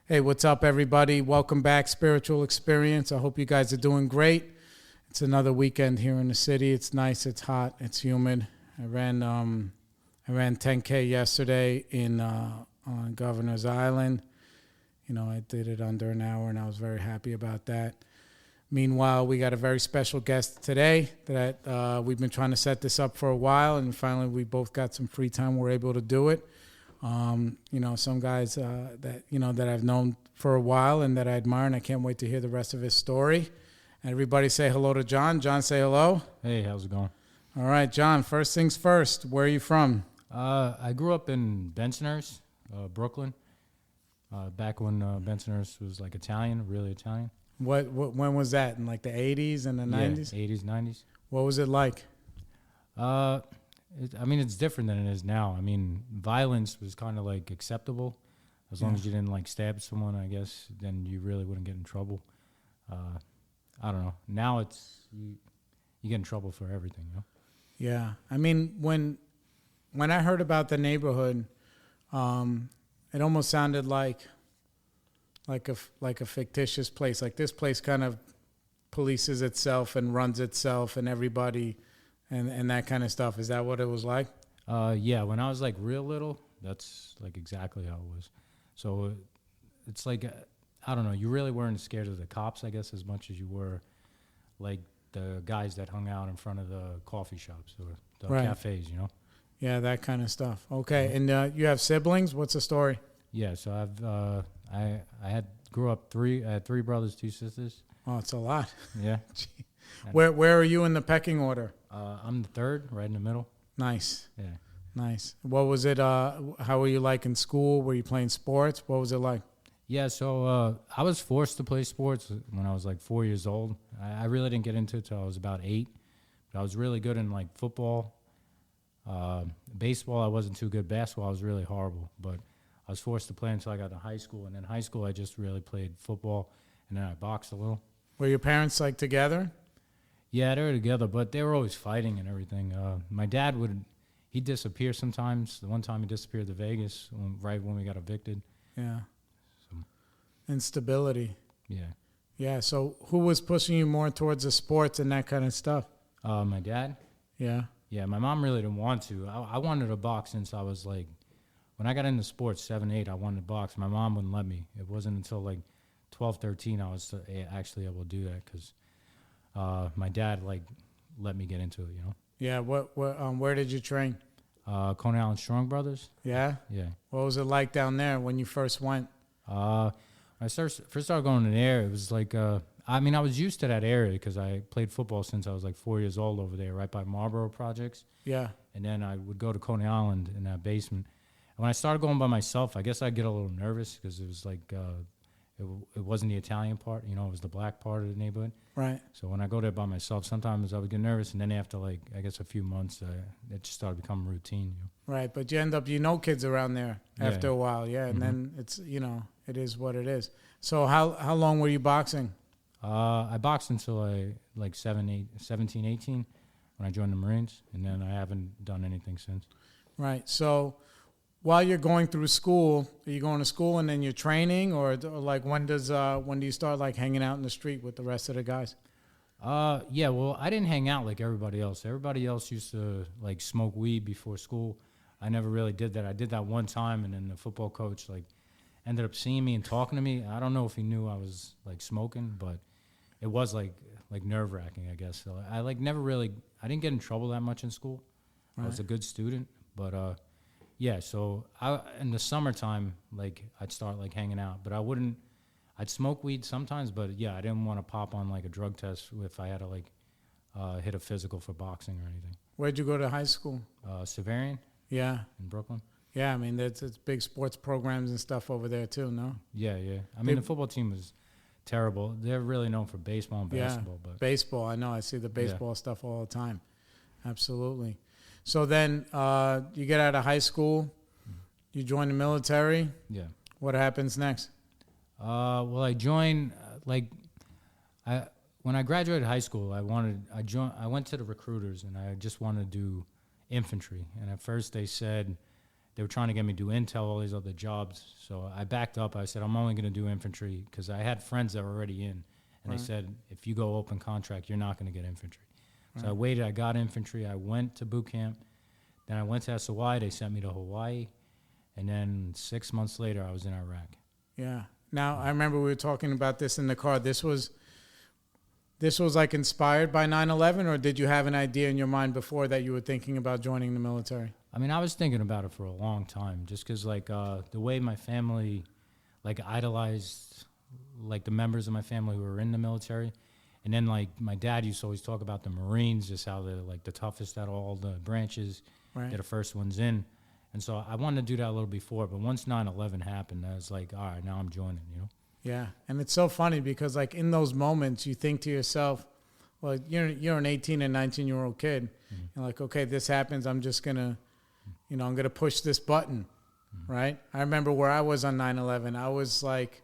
Hey, what's up, everybody? Welcome back, Spiritual Experience. I hope you guys are doing great. It's another weekend here in the city. It's nice, it's hot, it's humid. I ran 10K yesterday on Governor's Island. You know, I did it under an hour, and I was very happy about that. Meanwhile, we got a very special guest today that we've been trying to set this up for a while, and finally we both got some free time. We're able to do it. Some guys that I've known for a while and that I admire, and I can't wait to hear the rest of his story. And everybody say hello to John. John, say hello. Hey, how's it going? All right, John, first things first. Where are you from? I grew up in Bensonhurst, Brooklyn, back when Bensonhurst was like Italian, really Italian. When was that? In like the 80s and the 90s? 80s, 90s. What was it like? It's different than it is now. I mean, violence was kind of like acceptable. As long as you didn't like stab someone, I guess, then you really wouldn't get in trouble. I don't know. Now it's, you get in trouble for everything, you know? Yeah. I mean, when I heard about the neighborhood, it almost sounded like a fictitious place. Like this place kind of polices itself and runs itself and everybody and that kind of stuff. Is that what it was like? Yeah, when I was like real little, that's like exactly how it was. So it's like, I don't know, you really weren't scared of the cops, I guess, as much as you were like the guys that hung out in front of the coffee shops or the cafes, you know? Yeah, that kind of stuff. Okay, and you have siblings? What's the story? Yeah, so I had three brothers, two sisters. Oh, it's a lot. Yeah. Where are you in the pecking order? I'm the third, right in the middle. Nice. Yeah. Nice. What was it? How were you like in school? Were you playing sports? What was it like? Yeah, so I was forced to play sports when I was like 4 years old. I really didn't get into it until I was about 8. But I was really good in like football. Baseball, I wasn't too good. Basketball, I was really horrible. But I was forced to play until I got to high school. And in high school, I just really played football. And then I boxed a little. Were your parents like together? Yeah, they were together, but they were always fighting and everything. My dad he'd disappear sometimes. The one time he disappeared to Vegas, right when we got evicted. Yeah. So. Instability. Yeah. Yeah, so who was pushing you more towards the sports and that kind of stuff? My dad. Yeah. Yeah, my mom really didn't want to. I wanted to box since I was like, when I got into sports, 7, 8, I wanted to box. My mom wouldn't let me. It wasn't until like 12, 13 I was actually able to do that because my dad like let me get into it, you know. Yeah. Where did you train? Coney Island Strong Brothers. Yeah. Yeah. What was it like down there when you first went? When I first started going in there, it was like I was used to that area because I played football since I was like 4 years old over there, right by Marlboro Projects. Yeah. And then I would go to Coney Island in that basement. And when I started going by myself, I guess I'd get a little nervous because it was like it wasn't the Italian part, you know, it was the black part of the neighborhood. Right. So when I go there by myself, sometimes I would get nervous, and then after like I guess a few months, it just started becoming routine. You know? Right, but you end up kids around there after a while, yeah, and then it's it is what it is. So how long were you boxing? I boxed until I like 17, 18 when I joined the Marines, and then I haven't done anything since. Right. So while you're going through school, are you going to school and then you're training, or like when do you start like hanging out in the street with the rest of the guys? Yeah, well, I didn't hang out like everybody else. Everybody else used to like smoke weed before school. I never really did that. I did that one time, and then the football coach like ended up seeing me and talking to me. I don't know if he knew I was like smoking, but it was like nerve-wracking, I guess. So I like never really, I didn't get in trouble that much in school. Right. I was a good student, but yeah, so in the summertime, like I'd start like hanging out, but I'd smoke weed sometimes, but yeah, I didn't want to pop on like a drug test if I had to like hit a physical for boxing or anything. Where'd you go to high school? Severian. Yeah. In Brooklyn. Yeah, I mean, it's big sports programs and stuff over there too, no? Yeah. I mean, the football team was terrible. They're really known for baseball and basketball. Yeah, but baseball, I know. I see the baseball stuff all the time. Absolutely. So then you get out of high school, you join the military. Yeah. What happens next? Well, I joined when I graduated high school. I went to the recruiters, and I just wanted to do infantry. And at first they said they were trying to get me to do intel, all these other jobs. So I backed up. I said, I'm only going to do infantry because I had friends that were already in. And they said, if you go open contract, you're not going to get infantry. So I waited. I got infantry. I went to boot camp. Then I went to SOI. They sent me to Hawaii. And then 6 months later, I was in Iraq. Yeah. Now, I remember we were talking about this in the car. This was like inspired by 9/11, or did you have an idea in your mind before that you were thinking about joining the military? I mean, I was thinking about it for a long time, just because, like, the way my family, like, idolized, like, the members of my family who were in the military. And then, like, my dad used to always talk about the Marines, just how they're, like, the toughest out of all the branches. Right. They're the first ones in. And so I wanted to do that a little before, but once 9/11 happened, I was like, all right, now I'm joining, you know? Yeah, and it's so funny because, like, in those moments, you think to yourself, well, you're an 18 and 19-year-old kid. Mm-hmm. You're like, okay, this happens. I'm just going to, I'm going to push this button, right? I remember where I was on 9/11. I was like,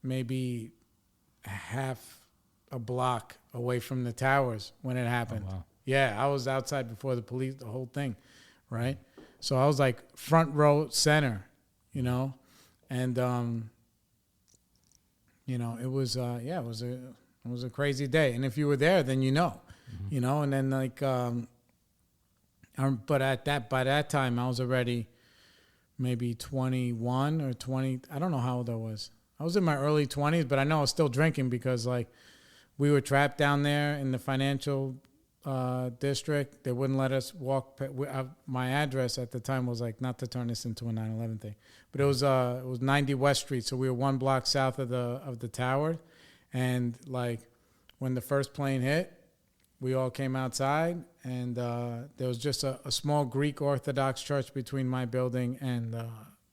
maybe half a block away from the towers when it happened. Oh, wow. Yeah, I was outside before the police, the whole thing, right? So I was like front row center, and it was it was a crazy day. And if you were there, then and then like but by that time I was already maybe 21 or 20. I don't know how old I was. I was in my early 20s, but I know I was still drinking because, like, we were trapped down there in the financial district. They wouldn't let us walk. My address at the time was, like, not to turn this into a 9/11 thing, but it was 90 West Street. So we were one block south of the tower, and, like, when the first plane hit, we all came outside, and there was just a small Greek Orthodox church between my building and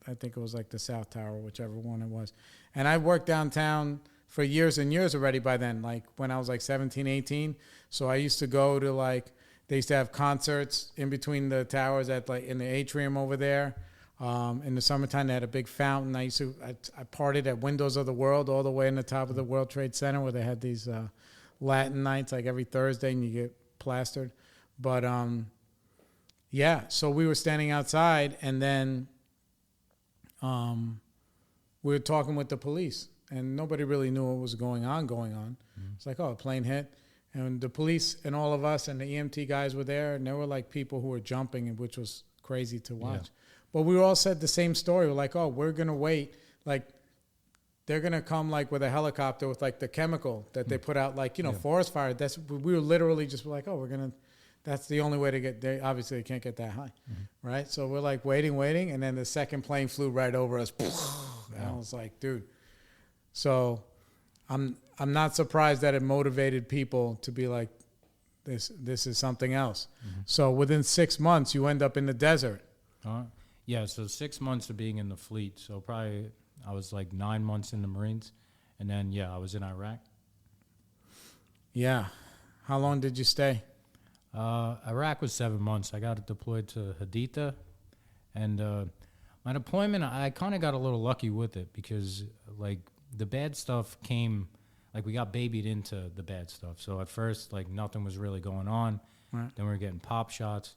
I think it was like the South Tower, whichever one it was. And I worked downtown for years and years already by then, like when I was like 17, 18. So I used to go to, like, they used to have concerts in between the towers at, like, in the atrium over there. In the summertime, they had a big fountain. I partied at Windows of the World all the way in the top of the World Trade Center where they had these Latin nights, like every Thursday, and you get plastered. But, so we were standing outside, and then we were talking with the police, and nobody really knew what was going on. Mm-hmm. It's like, oh, a plane hit. And the police and all of us and the EMT guys were there, and there were, like, people who were jumping, which was crazy to watch. Yeah. But we all said the same story. We're like, oh, we're going to wait. Like, they're going to come, like, with a helicopter with, like, the chemical that they put out, like, forest fire. We were literally just like, oh, that's the only way to get there. Obviously, they can't get that high, right? So we're, like, waiting, and then the second plane flew right over us. And I was like, dude. So I'm not surprised that it motivated people to be like, this is something else. Mm-hmm. So within 6 months, you end up in the desert. Yeah, so 6 months of being in the fleet. So probably I was like 9 months in the Marines. And then, I was in Iraq. Yeah. How long did you stay? Iraq was 7 months. I got deployed to Haditha. And my deployment, I kind of got a little lucky with it because, like, the bad stuff came, like, we got babied into the bad stuff. So at first, like, nothing was really going on. Right. Then we were getting pop shots.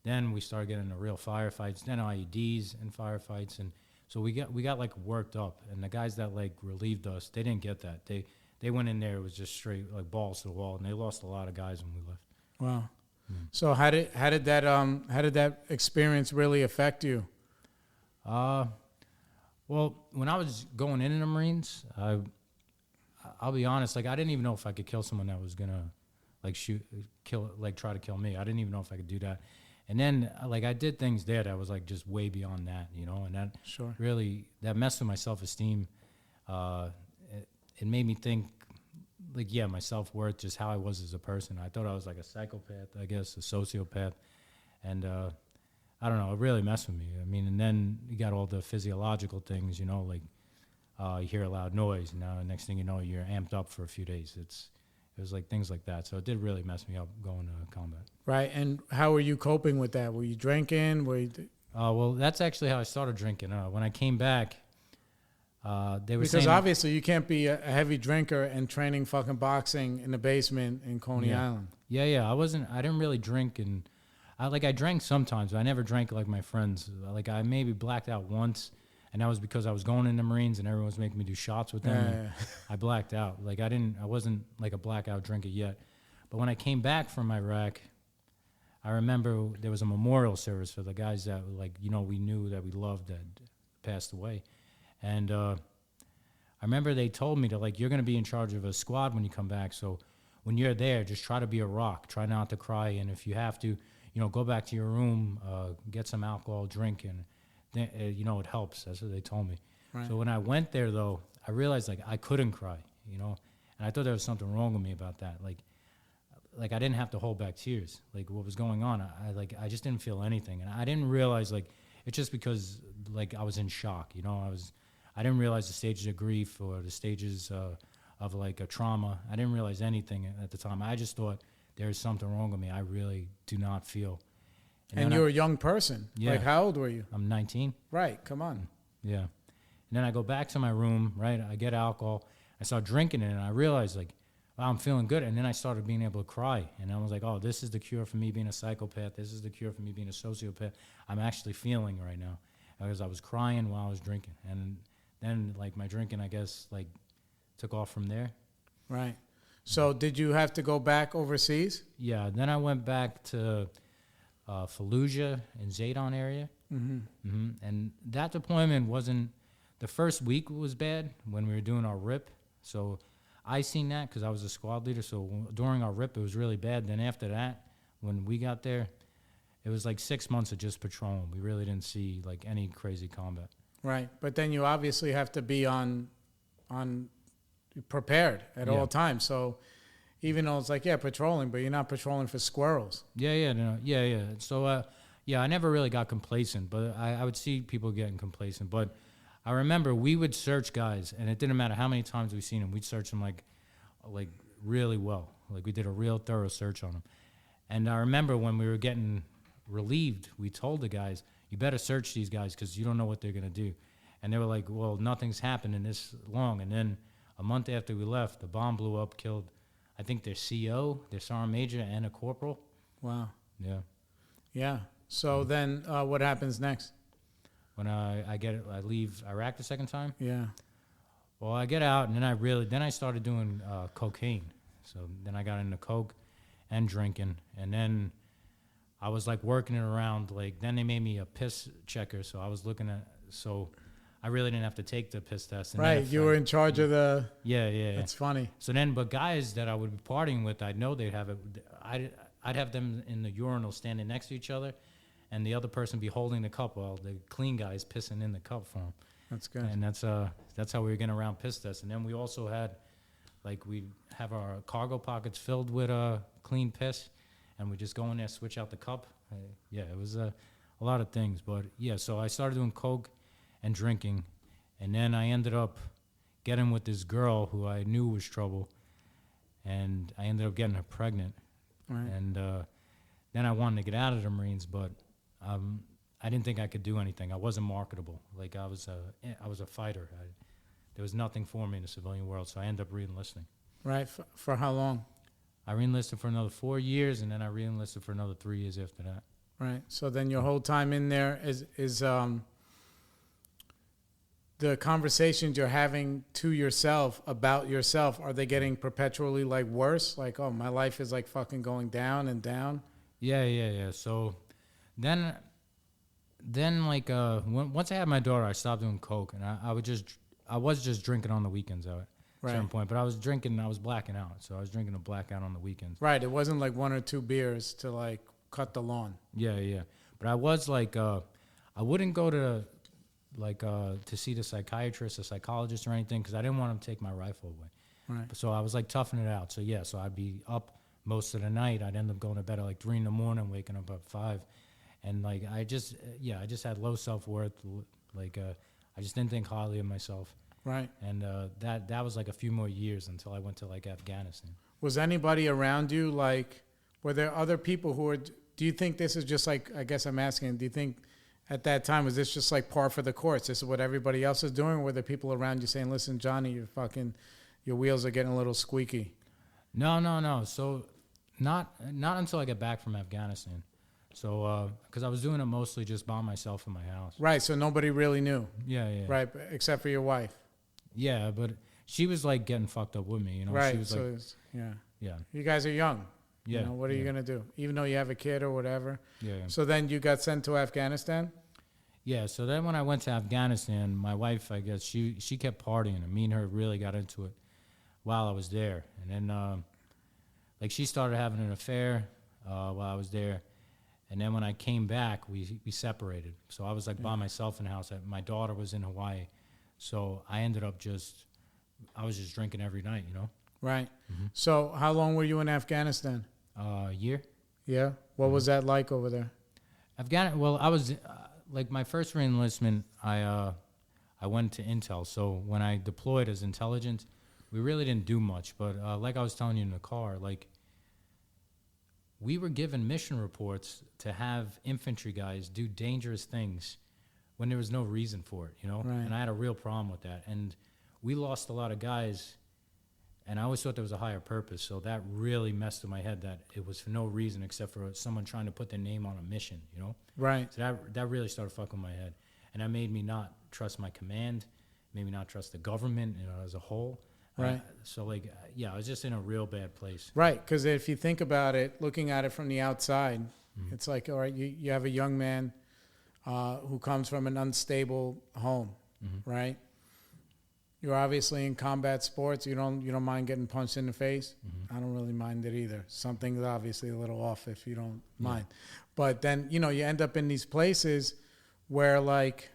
Then we started getting into real firefights, then IEDs and firefights. And so we got like, worked up. And the guys that, like, relieved us, they didn't get that. They went in there, it was just straight, like, balls to the wall. And they lost a lot of guys when we left. Wow. Mm. So how did that experience really affect you? Well, when I was going in the Marines, I'll be honest, like, I didn't even know if I could kill someone that was gonna, like, try to kill me. I didn't even know if I could do that. And then, like, I did things there that was, like, just way beyond that, and that really, that messed with my self-esteem. It made me think, like, my self-worth, just how I was as a person. I thought I was, like, a psychopath, I guess, a sociopath. And, I don't know, it really messed with me. I mean, and then you got all the physiological things, like you hear a loud noise, and now the next thing you know, you're amped up for a few days. It was like things like that. So it did really mess me up going to combat. Right. And how were you coping with that? Were you drinking? Well, that's actually how I started drinking. When I came back, they were saying... Because obviously you can't be a heavy drinker and training fucking boxing in the basement in Coney Island. Yeah. I didn't really drink, and I drank sometimes, but I never drank like my friends. Like I maybe blacked out once, and that was because I was going in the Marines and everyone was making me do shots with them. And I blacked out. Like I wasn't like a blackout drinker yet. But when I came back from Iraq, I remember there was a memorial service for the guys that we knew that we loved that passed away. And I remember they told me that you're going to be in charge of a squad when you come back. So when you're there, just try to be a rock. Try not to cry. And if you have to, go back to your room, get some alcohol, drink, and then, it helps. That's what they told me. Right. So when I went there, though, I realized I couldn't cry, and I thought there was something wrong with me about that. Like I didn't have to hold back tears. Like what was going on, I just didn't feel anything, and I didn't realize it's just because I was in shock. I didn't realize the stages of grief or the stages of a trauma. I didn't realize anything at the time. I just thought there's something wrong with me. I really do not feel. And you're a young person. Yeah. How old were you? I'm 19. Right. Come on. Yeah. And then I go back to my room, right? I get alcohol. I start drinking it, and I realized, wow, I'm feeling good. And then I started being able to cry. And I was like, oh, this is the cure for me being a psychopath. This is the cure for me being a sociopath. I'm actually feeling right now. Because I was crying while I was drinking. And then, my drinking, I guess, took off from there. Right. So did you have to go back overseas? Yeah. Then I went back to Fallujah and Zaydan area. Mm-hmm. Mm-hmm. And that deployment wasn't, the first week was bad when we were doing our RIP. So I seen that because I was a squad leader. So during our RIP, it was really bad. Then after that, when we got there, it was 6 months of just patrolling. We really didn't see any crazy combat. Right. But then you obviously have to be on prepared at all times. So even though it's patrolling, but you're not patrolling for squirrels. Yeah. So, I never really got complacent, but I would see people getting complacent. But I remember we would search guys, and it didn't matter how many times we seen them. We'd search them really well. We did a real thorough search on them. And I remember when we were getting relieved, we told the guys, you better search these guys because you don't know what they're going to do. And they were like, well, nothing's happened in this long. And then a month after we left, the bomb blew up, killed, I think, their CO, their sergeant major, and a corporal. Wow. Yeah. Yeah. So then what happens next? When I leave Iraq the second time? Yeah. Well, I get out, and then I started doing cocaine. So then I got into coke and drinking, and then I was working it around. Then they made me a piss checker, so I was looking at, so I really didn't have to take the piss test. And right, you were in charge of the... Yeah. That's funny. So then, but guys that I would be partying with, I'd know they'd have it. I'd have them in the urinal standing next to each other, and the other person be holding the cup while the clean guy is pissing in the cup for them. That's good. And that's how we were getting around piss tests. And then we also had, we'd have our cargo pockets filled with clean piss, and we just go in there, switch out the cup. It was a lot of things. But, so I started doing coke and drinking, and then I ended up getting with this girl who I knew was trouble, and I ended up getting her pregnant. Right. And then I wanted to get out of the Marines, but I didn't think I could do anything. I wasn't marketable. I was a fighter. There was nothing for me in the civilian world, so I ended up re-enlisting. Right. For how long? I re-enlisted for another 4 years, and then I re-enlisted for another 3 years after that. Right. So then your whole time in there is the conversations you're having to yourself about yourself, are they getting perpetually worse? Oh, my life is fucking going down and down? Yeah. So then once I had my daughter, I stopped doing coke, and I was just drinking on the weekends at a certain point. But I was blacking out. So I was drinking to black out on the weekends. Right. It wasn't 1 or 2 beers to cut the lawn. Yeah. But I was I wouldn't go to to see the psychiatrist or psychologist or anything because I didn't want him to take my rifle away. Right. So I was toughing it out. So I'd be up most of the night. I'd end up going to bed at 3 a.m, waking up at 5. And I just had low self-worth. I just didn't think highly of myself. Right. And that was a few more years until I went to Afghanistan. Was anybody around you were there other people who were, do you think this is just I guess I'm asking, do you think at that time, was this just par for the course? This is what everybody else is doing? Or were there people around you saying, listen, Johnny, your wheels are getting a little squeaky? No. So not until I got back from Afghanistan. So, because I was doing it mostly just by myself in my house. Right. So nobody really knew. Yeah, yeah. Right. Except for your wife. Yeah, but she was like getting fucked up with me, you know. Right. She was So like, yeah. yeah, You guys are young. yeah. You know, what are you going to do? Even though you have a kid or whatever. Yeah. So then you got sent to Afghanistan? Yeah, so then when I went to Afghanistan, my wife, I guess, she kept partying, and me and her really got into it while I was there. And then, like, she started having an affair while I was there. And then when I came back, we separated. So I was, like, by myself in the house. My daughter was in Hawaii. So I ended up I was just drinking every night, you know? Right. Mm-hmm. So how long were you in Afghanistan? A year. Yeah? What was that like over there? Well, I was... like my first reenlistment, I went to Intel. So when I deployed as intelligence, we really didn't do much. But like I was telling you in the car, like we were given mission reports to have infantry guys do dangerous things when there was no reason for it, you know? Right. And I had a real problem with that. And we lost a lot of guys, and I always thought there was a higher purpose. So that really messed with my head that it was for no reason except for someone trying to put their name on a mission, you know? Right. So that really started fucking with my head. And that made me not trust my command, made me not trust the government, you know, as a whole. Right. So, like, yeah, I was just in a real bad place. Right, because if you think about it, looking at it from the outside, it's like, all right, you have a young man who comes from an unstable home, right? You're obviously in combat sports. You don't mind getting punched in the face. I don't really mind it either. Something's obviously a little off if you don't mind. But then, you know, you end up in these places where, like,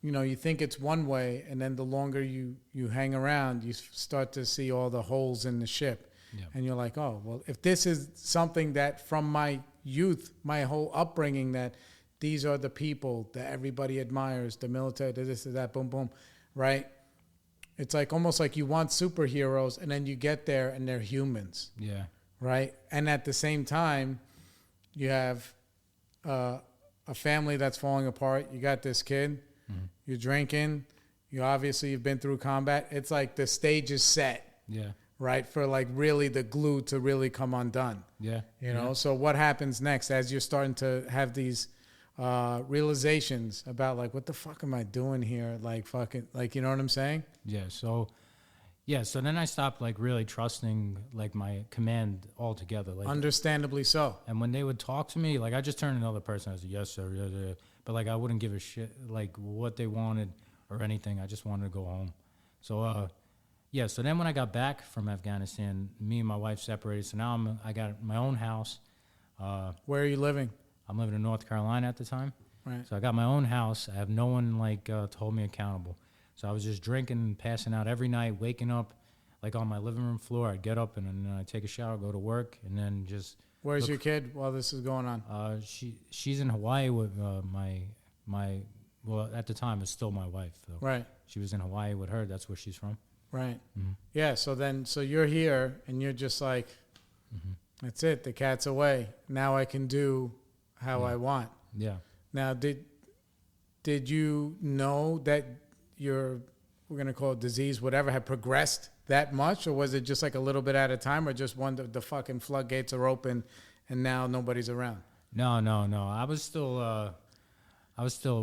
you know, you think it's one way, and then the longer you hang around, you start to see all the holes in the ship. Yeah. And you're like, oh, well, if this is something that from my youth, my whole upbringing, that these are the people that everybody admires, the military, this, that, boom, boom, right? It's like almost like you want superheroes, and then you get there and they're humans. Yeah. Right? And at the same time, you have a family that's falling apart. You got this kid. You're drinking. You've been through combat. It's like the stage is set. Yeah. Right? For like really the glue to really come undone. Yeah. You know? So what happens next as you're starting to have these realizations about like, what the fuck am I doing here? Like fucking, like, you know what I'm saying? Yeah. So then I stopped like really trusting like my command altogether. Like, understandably so. And when they would talk to me, like I just turned another person. I said, yes, sir. Yes, sir. But like I wouldn't give a shit like what they wanted or anything. I just wanted to go home. So so then when I got back from Afghanistan, me and my wife separated. So now I got my own house. Where are you living? I'm living in North Carolina at the time. Right. So I got my own house. I have no one like to hold me accountable. So I was just drinking and passing out every night, waking up like on my living room floor. I'd get up and then I'd take a shower, go to work, and then just... Where's your kid while this is going on? She's in Hawaii with well, at the time, it's still my wife. Though. Right. She was in Hawaii with her. That's where she's from. Right. Yeah, so you're here, and you're just like, that's it. The cat's away. Now I can do how I want. Yeah. Now, did you know that we're going to call it disease, whatever, had progressed that much? Or was it just like a little bit at a time, or just one the fucking floodgates are open and now nobody's around? No. I was still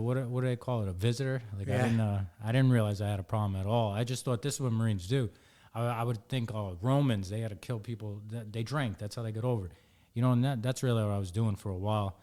what do they call it? A visitor? Like I didn't realize I had a problem at all. I just thought this is what Marines do. I would think, Romans, they had to kill people. They drank. That's how they got over it. You know, and that's really what I was doing for a while.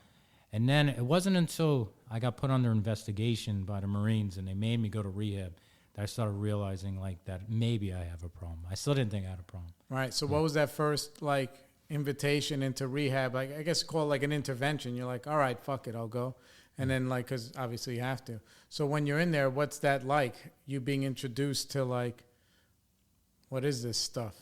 And then it wasn't until I got put under investigation by the Marines and they made me go to rehab that I started realizing like that maybe I have a problem. I still didn't think I had a problem. Right. So what was that first like invitation into rehab? Like, I guess call it like an intervention. You're like, all right, fuck it, I'll go. And then like, because obviously you have to. So when you're in there, what's that like? You being introduced to like, what is this stuff?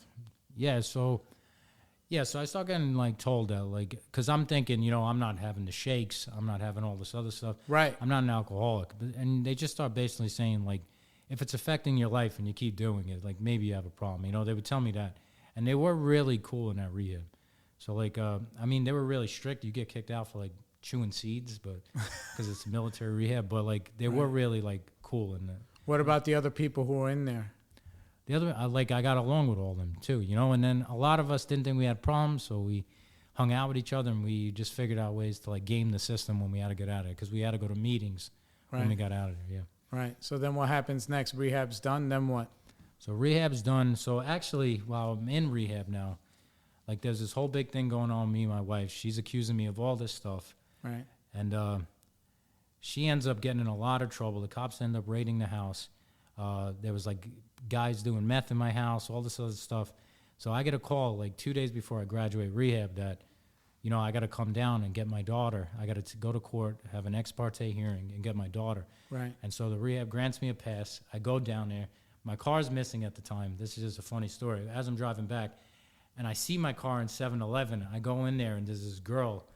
So I start getting like told that like, because I'm thinking, you know, I'm not having the shakes, I'm not having all this other stuff. Right. I'm not an alcoholic. And they just start basically saying like, if it's affecting your life and you keep doing it, like maybe you have a problem. You know, they would tell me that. And they were really cool in that rehab. So like, I mean, they were really strict. You get kicked out for like chewing seeds, but because it's military rehab. But like, they were really like cool in that. What about the other people who were in there? The other, I got along with all of them too, you know. And then a lot of us didn't think we had problems, so we hung out with each other, and we just figured out ways to like game the system when we had to get out of it, because we had to go to meetings when we got out of there. Yeah. Right. So then what happens next? Rehab's done. Then what? So rehab's done. So actually, while I'm in rehab now, like there's this whole big thing going on with me and my wife. She's accusing me of all this stuff. Right. And she ends up getting in a lot of trouble. The cops end up raiding the house. There was like guys doing meth in my house, all this other stuff. So I get a call like 2 days before I graduate rehab that, you know, I got to come down and get my daughter. I got to go to court, have an ex parte hearing, and get my daughter. Right. And so the rehab grants me a pass. I go down there. My car's missing at the time. This is just a funny story. As I'm driving back, and I see my car in 7-Eleven, I go in there, and there's this girl.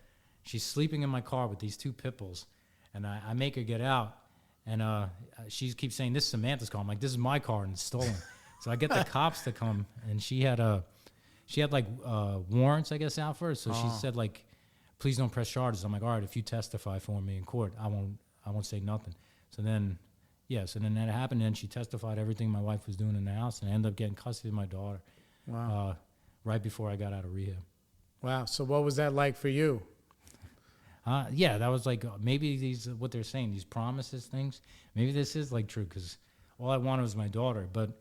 She's sleeping in my car with these two pit bulls. And I make her get out, and she keeps saying, "This is Samantha's car." I'm like, "This is my car, and it's stolen." So I get the cops to come, and she had like warrants, I guess, out for her. So she said, like, "Please don't press charges." I'm like, "All right, if you testify for me in court, I won't say nothing." So then that happened, and she testified everything my wife was doing in the house, and I ended up getting custody of my daughter. Wow. Right before I got out of rehab. Wow. So what was that like for you? Yeah, that was like maybe what they're saying, these promises things. Maybe this is like true, because all I wanted was my daughter. But,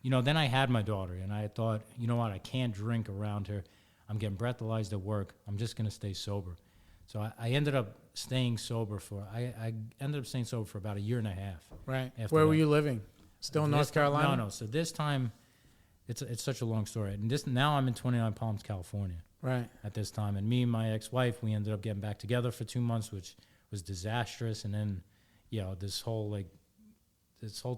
you know, then I had my daughter, and I thought, you know what, I can't drink around her. I'm getting breathalyzed at work. I'm just going to stay sober. So I ended up staying sober I ended up staying sober for about 1.5 years. Right. Where were you living? Still in North Carolina? No. So this time, it's such a long story. And now I'm in 29 Palms, California. Right. At this time. And me and my ex-wife, we ended up getting back together for 2 months, which was disastrous. And then, you know, this whole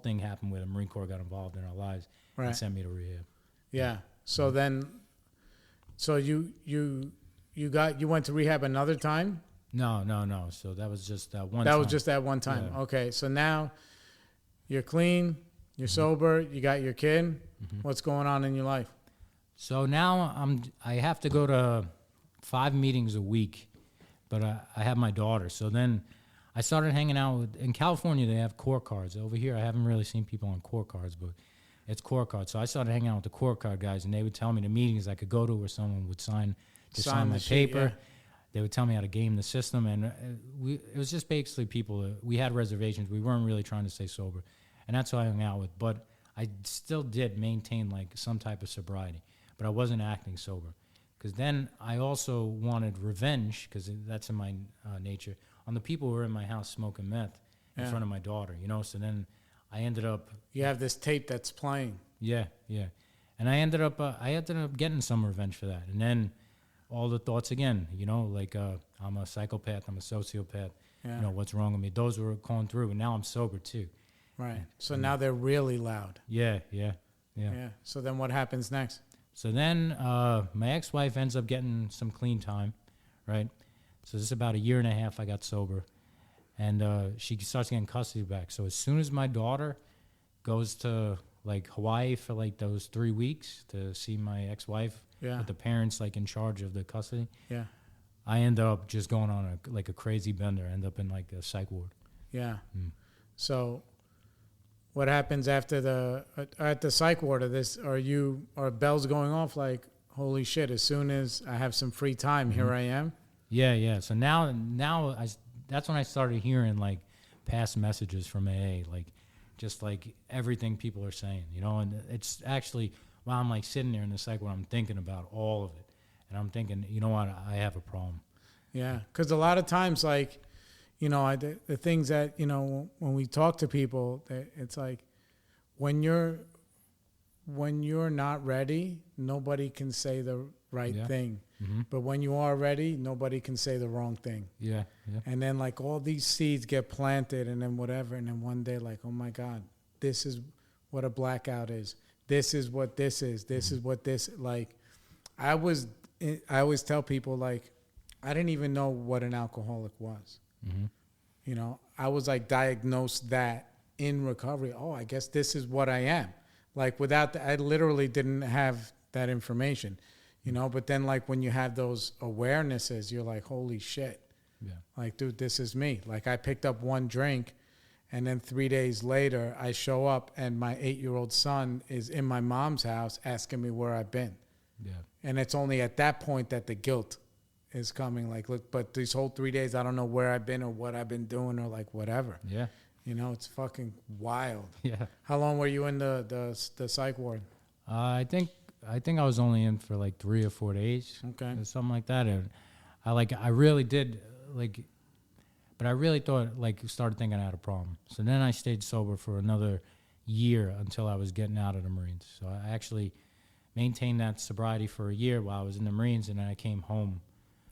thing happened where the Marine Corps got involved in our lives and sent me to rehab. Yeah. So then, you went to rehab another time? No. So that was just that one time. That was just that one time. Yeah. Okay. So now you're clean, you're sober, you got your kid. Mm-hmm. What's going on in your life? So now I have to go to 5 meetings a week, but I have my daughter. So then I started hanging out in California, they have court cards. Over here, I haven't really seen people on court cards, but it's court cards. So I started hanging out with the court card guys, and they would tell me the meetings I could go to where someone would sign my paper. Yeah. They would tell me how to game the system, and it was just basically people. We had reservations. We weren't really trying to stay sober, and that's who I hung out with. But I still did maintain like some type of sobriety. But I wasn't acting sober, because then I also wanted revenge, because that's in my nature, on the people who were in my house smoking meth in front of my daughter, you know. So then I ended up... You have this tape that's playing. Yeah. And I ended up getting some revenge for that. And then all the thoughts again, you know, like I'm a psychopath, I'm a sociopath, you know, what's wrong with me? Those were going through, and now I'm sober too. Right. So now they're really loud. Yeah. So then what happens next? So then my ex-wife ends up getting some clean time, right? So this is about 1.5 years I got sober. And she starts getting custody back. So as soon as my daughter goes to, like, Hawaii for, like, those 3 weeks to see my ex-wife with the parents, like, in charge of the custody, I end up just going on a crazy bender. I end up in, like, a psych ward. Yeah. So... What happens after at the psych ward? Are bells going off like, holy shit, as soon as I have some free time, here I am? Yeah. So now that's when I started hearing like past messages from AA, like just like everything people are saying, you know, and it's actually while I'm like sitting there in the psych ward, I'm thinking about all of it. And I'm thinking, you know what, I have a problem. Yeah, because a lot of times, like, you know, the things that, you know, when we talk to people, it's like when you're not ready, nobody can say the right thing. Mm-hmm. But when you are ready, nobody can say the wrong thing. Yeah. And then like all these seeds get planted and then whatever. And then one day like, oh my God, this is what a blackout is. This is what this is. This is what this, like, I always tell people, like, I didn't even know what an alcoholic was. Mm-hmm. You know, I was like diagnosed that in recovery. Oh, I guess this is what I am. Like I literally didn't have that information, you know, but then like when you have those awarenesses, you're like, holy shit. Yeah. Like, dude, this is me. Like I picked up one drink and then 3 days later I show up and my 8-year-old son is in my mom's house asking me where I've been. Yeah. And it's only at that point that the guilt is coming. Like, look, but these whole 3 days, I don't know where I've been or what I've been doing or like whatever. Yeah. You know, it's fucking wild. Yeah. How long were you in the psych ward? I think I was only in for like 3 or 4 days. Okay. Or something like that. And I really did like, but I really thought like started thinking I had a problem. So then I stayed sober for another year until I was getting out of the Marines. So I actually maintained that sobriety for a year while I was in the Marines, and then I came home.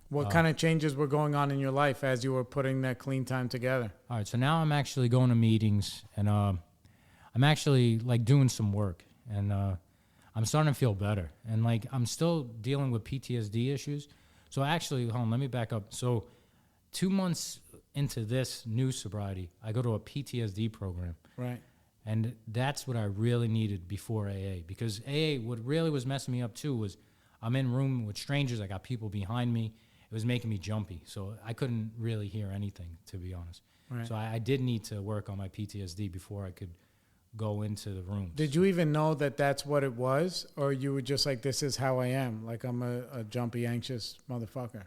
What kind of changes were going on in your life as you were putting that clean time together? All right, so now I'm actually going to meetings, and I'm actually like doing some work, and I'm starting to feel better. And like I'm still dealing with PTSD issues. So actually, hold on, let me back up. So 2 months into this new sobriety, I go to a PTSD program. Right. And that's what I really needed before AA, because AA, what really was messing me up too was I'm in room with strangers. I got people behind me. It was making me jumpy. So I couldn't really hear anything, to be honest. Right. So I did need to work on my PTSD before I could go into the rooms. Did you even know that that's what it was? Or you were just like, this is how I am? Like I'm a jumpy, anxious motherfucker?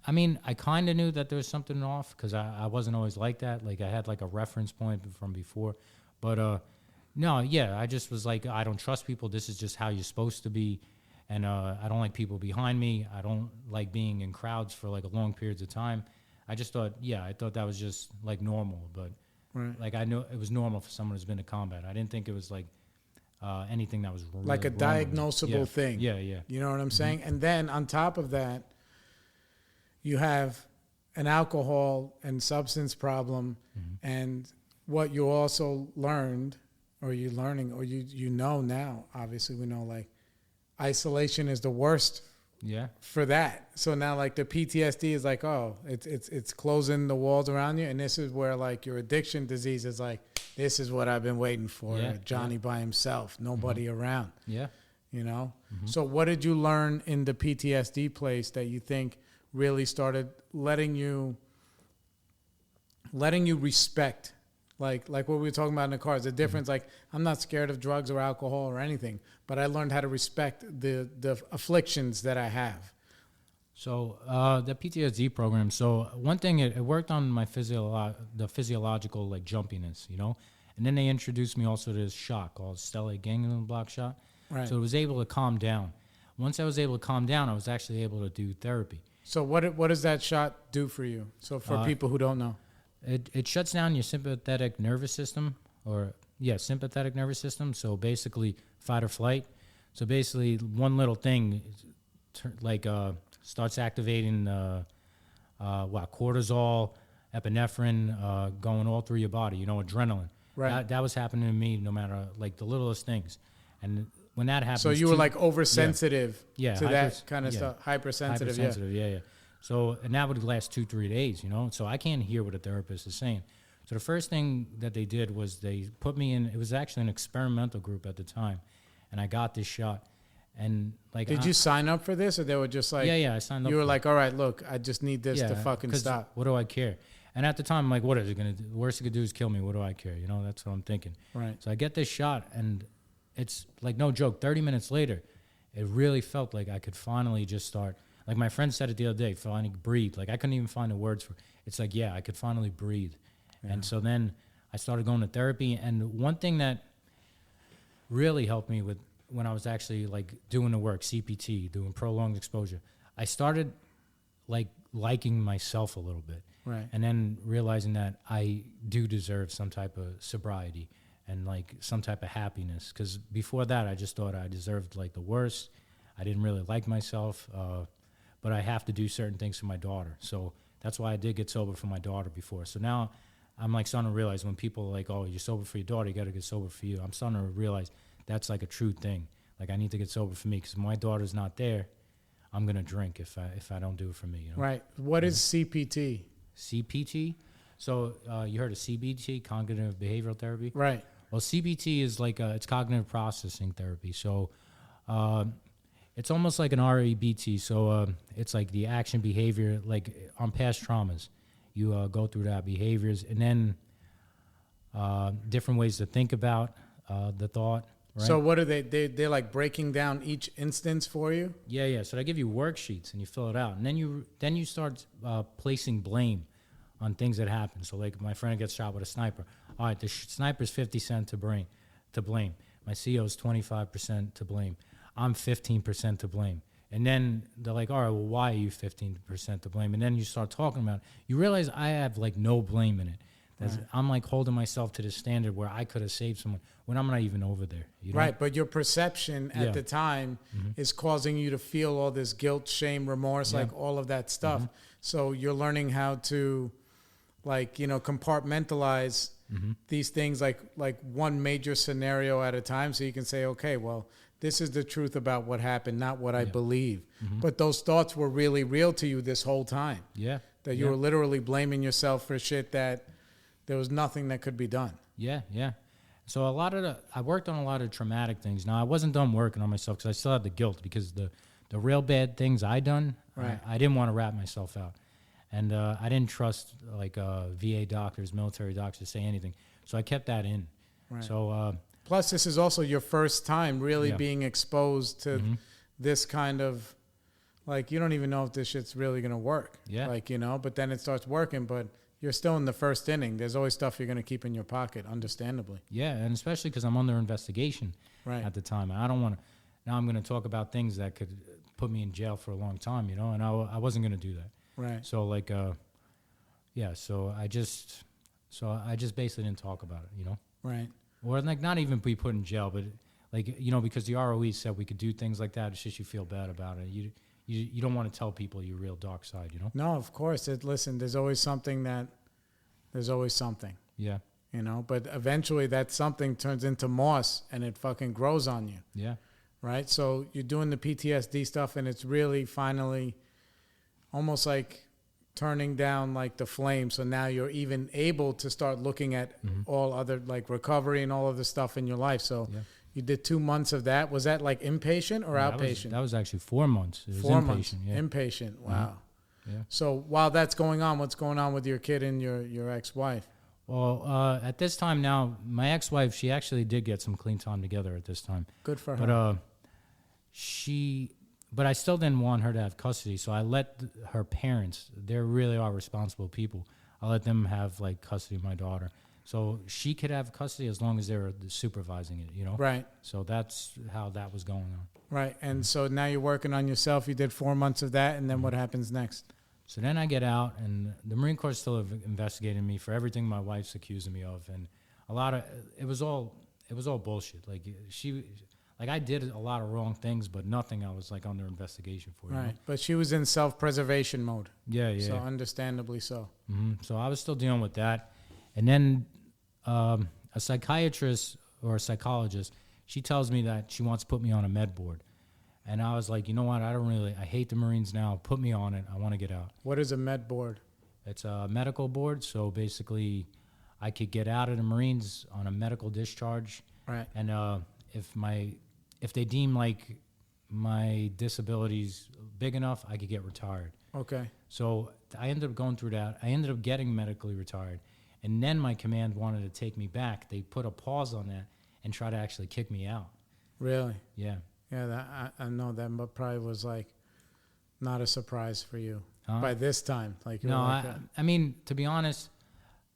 I mean, I kind of knew that there was something off because I wasn't always like that. Like I had like a reference point from before. But no, yeah, I just was like, I don't trust people. This is just how you're supposed to be. And I don't like people behind me. I don't like being in crowds for like a long periods of time. I just thought, I thought that was just like normal. But Right. like I knew it was normal for someone who's been to combat. I didn't think it was like anything that was really Like a wrong with me. diagnosable thing. Yeah, yeah. You know what I'm saying? And then on top of that, you have an alcohol and substance problem. And what you also learned, or you're learning, or you know now, obviously we know like isolation is the worst Yeah. for that. So now like the PTSD is like, oh, it's closing the walls around you. And this is where like your addiction disease is like, this is what I've been waiting for. Yeah, Johnny by himself, nobody around, Yeah. you know? So what did you learn in the PTSD place that you think really started letting you respect, like what we were talking about in the cars, the difference, like I'm not scared of drugs or alcohol or anything, but I learned how to respect the afflictions that I have. So the PTSD program. So one thing, it worked on my the physiological like jumpiness, you know, and then they introduced me also to this shot called stellate ganglion block shot. Right. So it was able to calm down. Once I was able to calm down, I was actually able to do therapy. So what does that shot do for you? So for people who don't know. It shuts down your sympathetic nervous system, sympathetic nervous system. So basically fight or flight. So basically one little thing starts activating cortisol, epinephrine, going all through your body, you know, adrenaline. Right. That was happening to me no matter like the littlest things. And when that happens, So you were like oversensitive to that kind of stuff, hypersensitive. Yeah. So, and that would last 2-3 days, you know? So I can't hear what a therapist is saying. So the first thing that they did was they put me in, it was actually an experimental group at the time, and I got this shot. And like, Did you sign up for this, or they were just like, I signed up. You were like, all right, look, I just need this to fucking stop. What do I care? And at the time, I'm like, what is it going to do? The worst it could do is kill me. What do I care? You know, that's what I'm thinking. Right. So I get this shot, and it's like no joke. 30 minutes later, it really felt like I could finally just start. Like my friend said it the other day, finally breathe. Like I couldn't even find the words for it. It's like, I could finally breathe. Yeah. And so then I started going to therapy. And one thing that really helped me with when I was actually like doing the work, CPT, doing prolonged exposure, I started like liking myself a little bit. Right. And then realizing that I do deserve some type of sobriety and like some type of happiness. Because before that, I just thought I deserved like the worst. I didn't really like myself, but I have to do certain things for my daughter. So that's why I did get sober for my daughter before. So now I'm like starting to realize when people are like, oh, you're sober for your daughter, you got to get sober for you. I'm starting to realize that's like a true thing. Like I need to get sober for me because if my daughter's not there, I'm going to drink if I don't do it for me. You know? Right. What is CPT? CPT? So you heard of CBT, cognitive behavioral therapy? Right. Well, CBT is like it's cognitive processing therapy. So it's almost like an REBT. So it's like the action behavior, like on past traumas. You go through that behaviors and then different ways to think about the thought. Right? So what are they're like breaking down each instance for you? Yeah. So they give you worksheets and you fill it out, and then you start placing blame on things that happen. So like my friend gets shot with a sniper. All right, the sniper's 50% to blame. My CO is 25% to blame. I'm 15% to blame. And then they're like, all right, well, why are you 15% to blame? And then you start talking about it. You realize I have like no blame in it. Right. I'm like holding myself to this standard where I could have saved someone when I'm not even over there. You know? Right, but your perception at the time is causing you to feel all this guilt, shame, remorse, like all of that stuff. So you're learning how to, like, you know, compartmentalize these things like one major scenario at a time, so you can say, okay, well, this is the truth about what happened, not what I believe. But those thoughts were really real to you this whole time. Yeah. That you were literally blaming yourself for shit that there was nothing that could be done. Yeah. So I worked on a lot of traumatic things. Now, I wasn't done working on myself because I still had the guilt, because the real bad things I done, I didn't want to rat myself out. And I didn't trust like VA doctors, military doctors to say anything. So I kept that in. Right. So plus, this is also your first time really being exposed to this kind of, like, you don't even know if this shit's really going to work. Yeah. Like, you know, but then it starts working, but you're still in the first inning. There's always stuff you're going to keep in your pocket, understandably. Yeah, and especially because I'm under investigation at the time. I don't want to, now I'm going to talk about things that could put me in jail for a long time, you know, and I wasn't going to do that. Right. So like, so I just basically didn't talk about it, you know? Right. Or like not even be put in jail, but like, you know, because the ROE said we could do things like that, it's just you feel bad about it. You don't want to tell people your real dark side, you know? No, of course. Listen, there's always something. Yeah. You know, but eventually that something turns into moss and it fucking grows on you. Yeah. Right? So you're doing the PTSD stuff and it's really finally almost like turning down like the flame. So now you're even able to start looking at all other like recovery and all of the stuff in your life. So you did 2 months of that. Was that like inpatient or outpatient? That was actually 4 months. It was 4 inpatient, months. yeah. Inpatient. Wow. Yeah. So while that's going on, what's going on with your kid and your ex-wife? Well, at this time now, my ex-wife, she actually did get some clean time together at this time. Good for her. But I still didn't want her to have custody, so I let her parents, they really are responsible people, I let them have like custody of my daughter. So she could have custody as long as they were supervising it, you know? Right. So that's how that was going on. Right. And so now you're working on yourself. You did 4 months of that, and then what happens next? So then I get out, and the Marine Corps still investigating me for everything my wife's accusing me of, and it was all bullshit. Like I did a lot of wrong things, but nothing I was like under investigation for. Right. You know? But she was in self-preservation mode. Yeah. So understandably so. So I was still dealing with that, and then a psychiatrist or a psychologist, she tells me that she wants to put me on a med board. And I was like, you know what? I hate the Marines now. Put me on it. I want to get out. What is a med board? It's a medical board. So basically, I could get out of the Marines on a medical discharge. Right. And if they deem like my disabilities big enough, I could get retired. Okay. So I ended up going through that. I ended up getting medically retired. And then my command wanted to take me back. They put a pause on that and try to actually kick me out. Really? Yeah. Yeah, I know that probably was like not a surprise for you by this time. Like no, I mean, to be honest,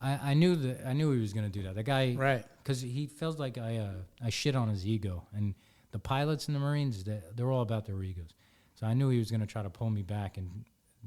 I knew he was going to do that. The guy, right? Because he feels like I shit on his ego, and the pilots and the Marines, they're all about their egos. So I knew he was going to try to pull me back and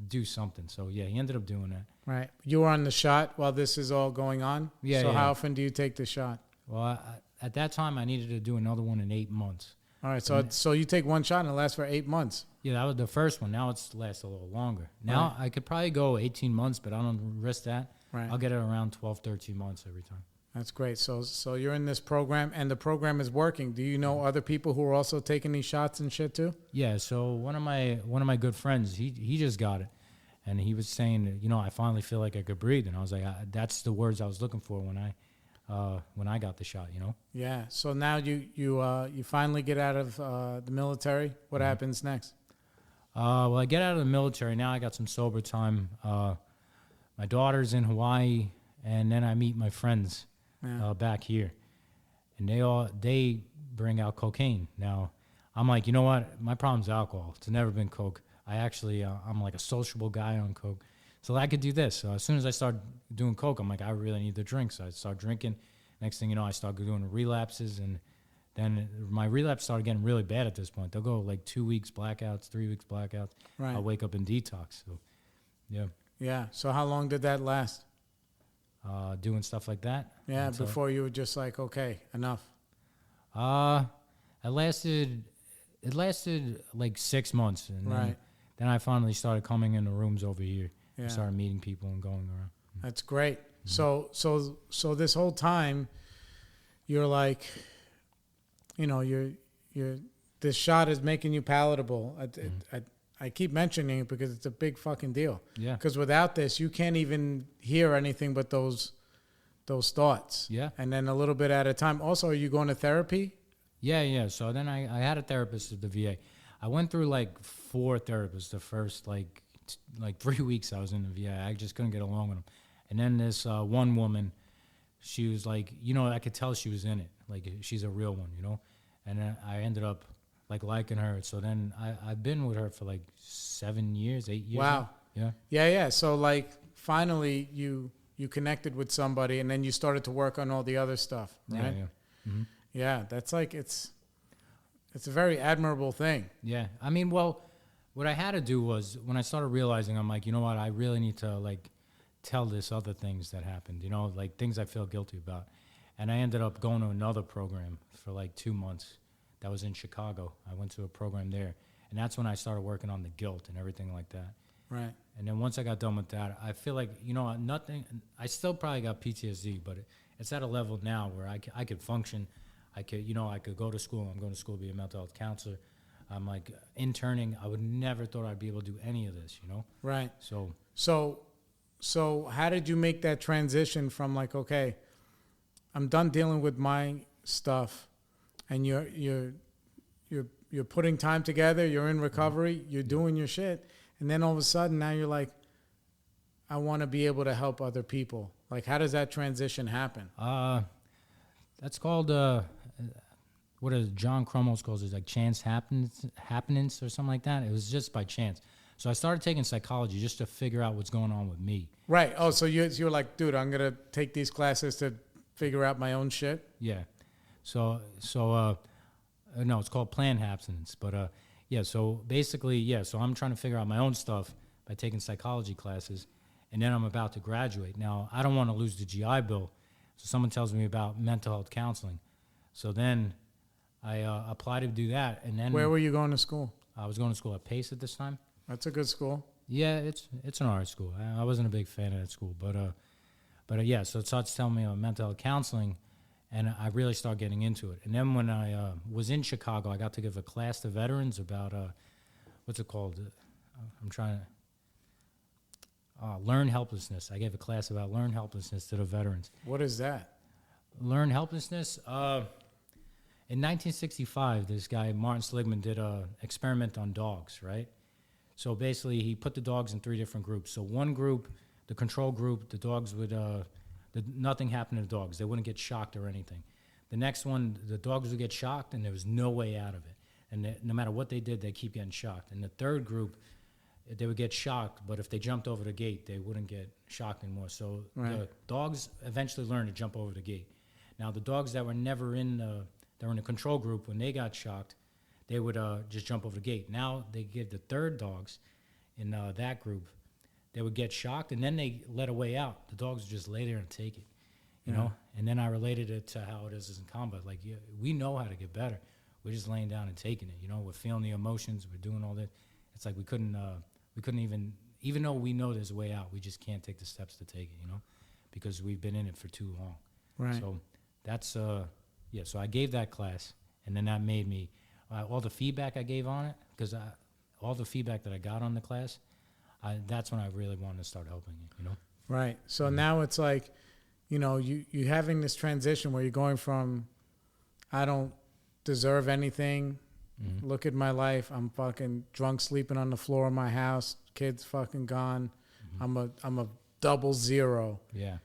do something. So yeah, he ended up doing that. Right. You were on the shot while this is all going on. Yeah. So how often do you take the shot? Well, at that time, I needed to do another one in 8 months. All right, so you take one shot and it lasts for 8 months. Yeah, that was the first one. Now it's lasts a little longer. Now I could probably go 18 months, but I don't risk that. Right. I'll get it around 12, 13 months every time. That's great. So you're in this program, and the program is working. Do you know other people who are also taking these shots and shit too? Yeah. So one of my good friends, he just got it, and he was saying, you know, I finally feel like I could breathe, and I was like, that's the words I was looking for when I got the shot, you know? Yeah. So now you finally get out of the military. What happens next? Well, I get out of the military. Now I got some sober time. My daughter's in Hawaii, and then I meet my friends back here. and they bring out cocaine. Now, I'm like, you know what? My problem's alcohol. It's never been coke. I'm like a sociable guy on coke. So I could do this. So as soon as I start doing coke, I'm like, I really need the drink. So I start drinking. Next thing you know, I start doing relapses, and then my relapse started getting really bad at this point. They'll go like 2 weeks blackouts, 3 weeks blackouts. Right. I'll wake up in detox. So, yeah. Yeah. So how long did that last? Doing stuff like that. Yeah, before you were just like, okay, enough. It lasted like 6 months, and Right. then I finally started coming in the rooms over here. Yeah. I started meeting people and going around. That's great. So this whole time, you're like, you know, you're this shot is making you palatable. I keep mentioning it because it's a big fucking deal. Yeah. Because without this, you can't even hear anything but those thoughts. Yeah. And then a little bit at a time. Also, are you going to therapy? Yeah. So then I had a therapist at the VA. I went through like 4 therapists the first like 3 weeks I was in the VA. I just couldn't get along with them. And then this one woman, she was like, you know, I could tell she was in it. Like, she's a real one, you know? And then I ended up like liking her. So then I've been with her for like 7 years, 8 years. Wow. Now. Yeah. So like finally you connected with somebody and then you started to work on all the other stuff, right? Yeah. Mm-hmm. Yeah, that's like, it's a very admirable thing. Yeah. I mean, well, what I had to do was when I started realizing, I'm like, you know what? I really need to like tell this other things that happened, you know, like things I feel guilty about. And I ended up going to another program for like 2 months. That was in Chicago. I went to a program there. And that's when I started working on the guilt and everything like that. Right. And then once I got done with that, I feel like, you know, I still probably got PTSD, but it's at a level now where I could function. I could go to school. I'm going to school to be a mental health counselor. I'm like interning. I would never thought I'd be able to do any of this, you know? Right. So how did you make that transition from like, okay, I'm done dealing with my stuff, and you're putting time together, you're in recovery, you're doing your shit, and then all of a sudden now you're like, I want to be able to help other people. Like, how does that transition happen? that's called what is John Crumbles calls it, like chance happenings or something like that. It was just by chance. So I started taking psychology just to figure out what's going on with me. Right. Oh, so you're like, dude, I'm gonna take these classes to figure out my own shit. Yeah. So no, it's called planned abstinence. But yeah. So basically, yeah. So I'm trying to figure out my own stuff by taking psychology classes, and then I'm about to graduate. Now I don't want to lose the GI Bill, so someone tells me about mental health counseling. So then I applied to do that, and then Where were you going to school? I was going to school at Pace at this time. That's a good school. Yeah, it's an art school. I wasn't a big fan of that school, but yeah. So it starts telling me about mental health counseling, and I really start getting into it. And then when I was in Chicago, I got to give a class to veterans about what's it called? I'm trying to learn helplessness. I gave a class about learn helplessness to the veterans. What is that? Learn helplessness. In 1965, this guy Martin Seligman did a experiment on dogs, right? So basically, he put the dogs in 3 different groups. So one group, the control group, the dogs would, nothing happened to the dogs. They wouldn't get shocked or anything. The next one, the dogs would get shocked, and there was no way out of it. And no matter what they did, they keep getting shocked. And the third group, they would get shocked, but if they jumped over the gate, they wouldn't get shocked anymore. So the dogs eventually learned to jump over the gate. Now, the dogs that were never in the control group, when they got shocked, they would just jump over the gate. Now they give the third dogs in that group, they would get shocked, and then they let a way out. The dogs would just lay there and take it, you know? And then I related it to how it is in combat. Like, yeah, we know how to get better. We're just laying down and taking it, you know? We're feeling the emotions. We're doing all that. It's like we couldn't even though we know there's a way out, we just can't take the steps to take it, you know? Because we've been in it for too long. Right. So that's, so I gave that class, and then that made me, all the feedback I gave on it, because all the feedback that I got on the class, that's when I really wanted to start helping you, you know? Right. So now it's like, you know, you having this transition where you're going from, I don't deserve anything. Mm-hmm. Look at my life. I'm fucking drunk, sleeping on the floor of my house. Kids fucking gone. Mm-hmm. I'm a double zero. Yeah.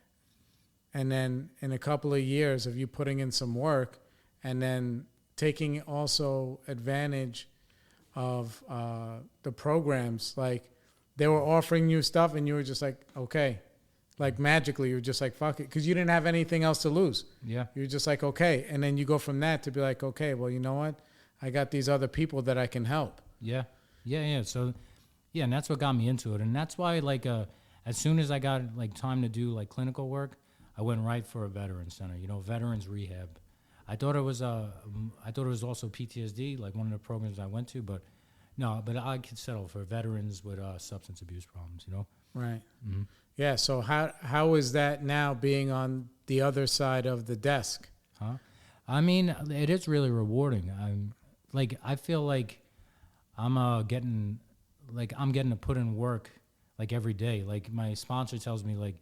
And then in a couple of years of you putting in some work, and then taking also advantage of the programs. Like they were offering you stuff and you were just like, okay, like magically you were just like, fuck it. Because you didn't have anything else to lose. Yeah. You're just like, okay. And then you go from that to be like, okay, well, you know what? I got these other people that I can help. Yeah. So, yeah, and that's what got me into it. And that's why, like, as soon as I got, like, time to do, like, clinical work, I went right for a veteran center, veterans rehab. I thought it was also PTSD, like one of the programs I went to, but no, but I could settle for veterans with substance abuse problems, Right. Mm-hmm. Yeah, so how is that now being on the other side of the desk? Huh? I mean, it is really rewarding. I feel like I'm getting to put in work like every day. Like my sponsor tells me, like,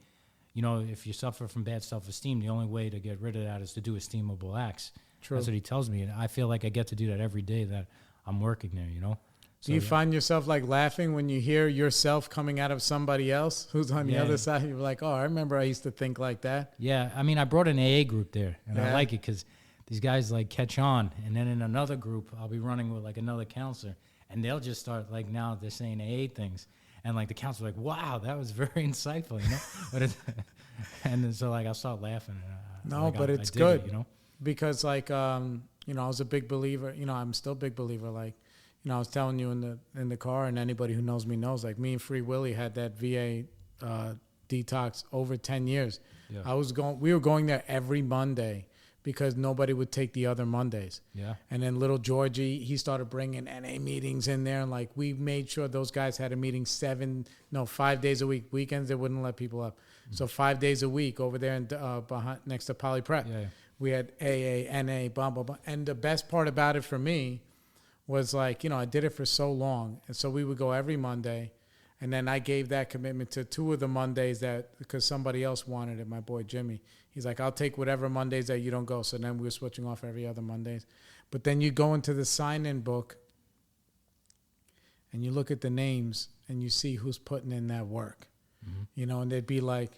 if you suffer from bad self-esteem, the only way to get rid of that is to do esteemable acts. True. That's what he tells me, and I feel like I get to do that every day that I'm working there. So, do you find yourself like laughing when you hear yourself coming out of somebody else who's on the other side? You're like, oh, I remember I used to think like that. Yeah, I mean, I brought an AA group there, and I Yeah. like it because these guys like catch on, and then in another group, I'll be running with like another counselor, and they'll just start like now they're saying AA things, and like the counselor like, wow, that was very insightful, But and then, so like I'll start laughing. No, like, but I it's dig good, it, because like I was a big believer. I'm still a big believer. Like, I was telling you in the car, and anybody who knows me knows. Like me and Free Willy had that VA detox over 10 years. Yeah. We were going there every Monday because nobody would take the other Mondays. Yeah. And then little Georgie, he started bringing NA meetings in there, and like we made sure those guys had a meeting 5 days a week. Weekends they wouldn't let people up. Mm-hmm. So 5 days a week over there behind next to Poly Prep. Yeah. We had AA, NA, blah blah blah. And the best part about it for me was like, I did it for so long, and so we would go every Monday. And then I gave that commitment to 2 of the Mondays because somebody else wanted it, my boy Jimmy. He's like, I'll take whatever Mondays that you don't go. So then we were switching off every other Mondays. But then you go into the sign-in book and you look at the names and you see who's putting in that work. Mm-hmm. And they'd be like,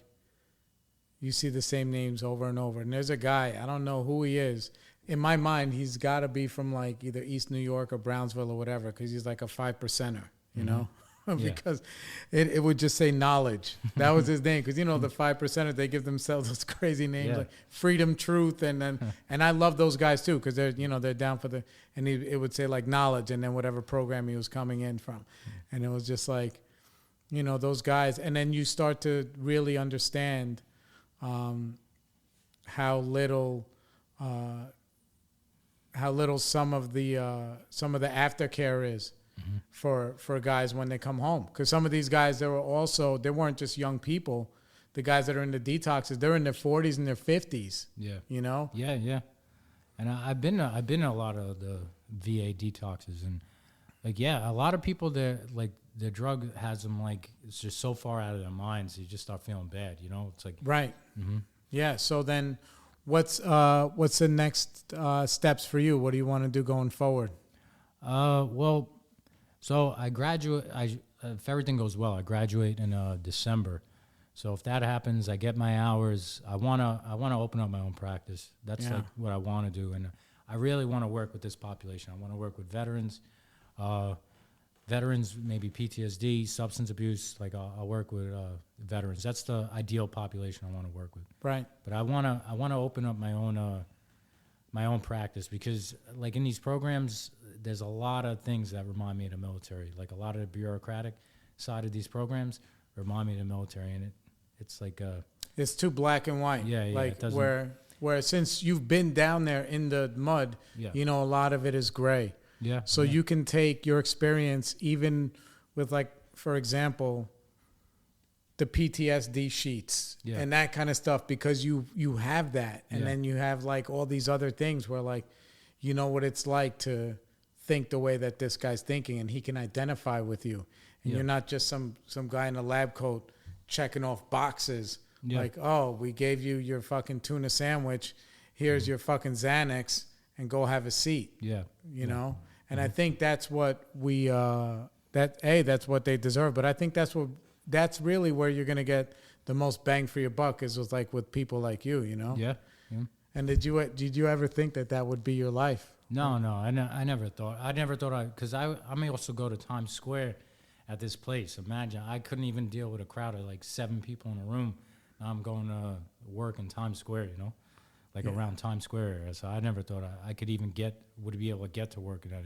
you see the same names over and over. And there's a guy, I don't know who he is. In my mind, he's got to be from like either East New York or Brownsville or whatever, because he's like a 5%er, know? Because it would just say knowledge. That was his name. Because, the 5%ers, they give themselves those crazy names like Freedom, Truth. And then, and I love those guys too, because they're, they're down for and it would say like knowledge and then whatever program he was coming in from. And it was just like, those guys. And then you start to really understand how little some of the aftercare is. Mm-hmm. for guys when they come home, because some of these guys they weren't just young people. The guys that are in the detoxes, they're in their 40s and their 50s. Yeah, Yeah. And I've been a lot of the VA detoxes, and like a lot of people that like the drug has them like it's just so far out of their minds, you just start feeling bad. It's like right. Mm-hmm. Yeah. So then, what's the next steps for you? What do you want to do going forward? Well. So I graduate. If everything goes well, I graduate in December. So if that happens, I get my hours. I wanna open up my own practice. That's like what I want to do, and I really want to work with this population. I want to work with veterans, maybe PTSD, substance abuse. Like I'll work with veterans. That's the ideal population I want to work with. Right. But I wanna open up my own practice, because like in these programs, there's a lot of things that remind me of the military. Like a lot of the bureaucratic side of these programs remind me of the military, and it's like it's too black and white. Yeah. Like where since you've been down there in the mud, a lot of it is gray. Yeah. So you can take your experience even with, like, for example, the PTSD sheets and that kind of stuff, because you have that, and then you have like all these other things where like what it's like to think the way that this guy's thinking, and he can identify with you, and you're not just some guy in a lab coat checking off boxes like, oh, we gave you your fucking tuna sandwich, here's your fucking Xanax, and go have a seat. And I think that's what that's what they deserve, but I think that's really where you're going to get the most bang for your buck, is with people like you, Yeah. And did you ever think that would be your life? No, I never thought. Because I may also go to Times Square at this place. Imagine, I couldn't even deal with a crowd of like 7 people in a room. Now I'm going to work in Times Square, around Times Square area. So I never thought I could even would be able to get to work in that